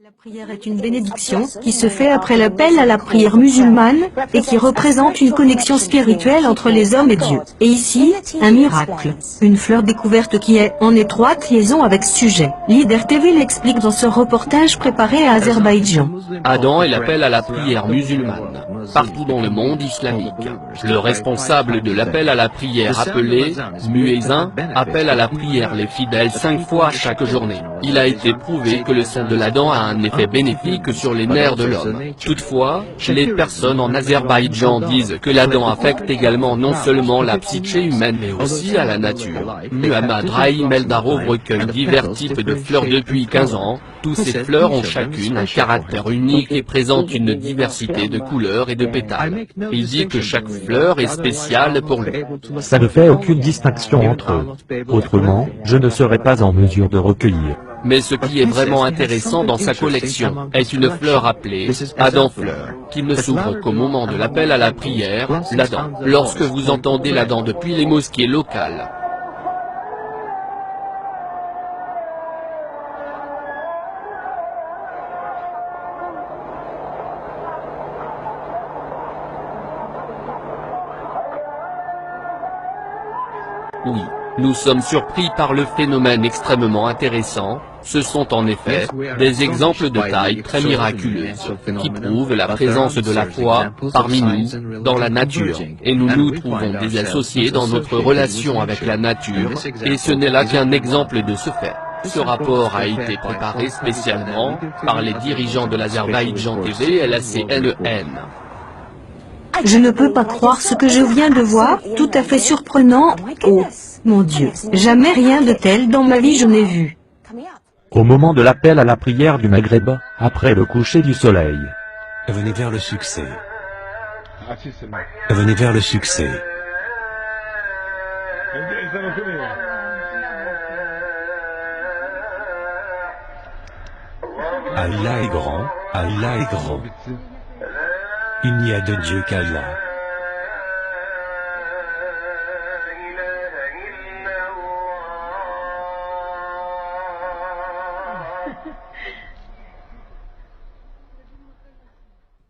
La prière est une bénédiction qui se fait après l'appel à la prière musulmane et qui représente une connexion spirituelle entre les hommes et Dieu. Et ici, un miracle, une fleur découverte qui est en étroite liaison avec ce sujet. Leader TV l'explique dans ce reportage préparé à Azerbaïdjan. Adam est l'appel à la prière musulmane, partout dans le monde islamique. Le responsable de l'appel à la prière appelé muezzin appelle à la prière les fidèles 5 fois chaque journée. Il a été prouvé que le sang de l'Adam a un effet bénéfique sur les nerfs de l'homme. Toutefois, les personnes en Azerbaïdjan disent que l'Adam affecte également non seulement la psyché humaine mais aussi à la nature. Muhammad Rahim Eldarov recueille divers types de fleurs depuis 15 ans. Toutes ces fleurs ont chacune un caractère unique et présentent une diversité de couleurs et de pétales. Il dit que chaque fleur est spéciale pour lui. Ça ne fait aucune distinction entre eux. Autrement, je ne serais pas en mesure de recueillir. Mais ce qui est vraiment intéressant dans sa collection est une fleur appelée Adam fleur, qui ne s'ouvre qu'au moment de l'appel à la prière, l'Adam. Lorsque vous entendez l'Adam depuis les mosquées locales, oui, nous sommes surpris par le phénomène extrêmement intéressant. Ce sont en effet des exemples de taille très miraculeuse, qui prouvent la présence de la foi, parmi nous, dans la nature, et nous nous trouvons désassociés dans notre relation avec la nature, et ce n'est là qu'un exemple de ce fait. Ce rapport a été préparé spécialement par les dirigeants de l'Azerbaïdjan TV et la CNN. Je ne peux pas croire ce que je viens de voir, tout à fait surprenant. Oh, mon Dieu, jamais rien de tel dans ma vie je n'ai vu. Au moment de l'appel à la prière du Maghreb, après le coucher du soleil. Venez vers le succès. Venez vers le succès. Allah est grand, Allah est grand. Il n'y a de Dieu qu'Allah.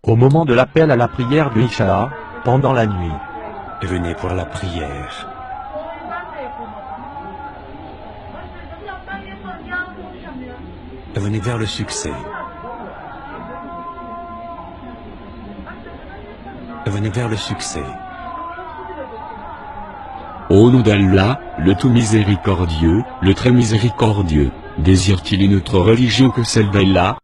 Au moment de l'appel à la prière du Isha, pendant la nuit. Venez pour la prière. Venez vers le succès. Venez vers le succès. Au nom d'Allah, le tout miséricordieux, le très miséricordieux, désire-t-il une autre religion que celle d'Allah?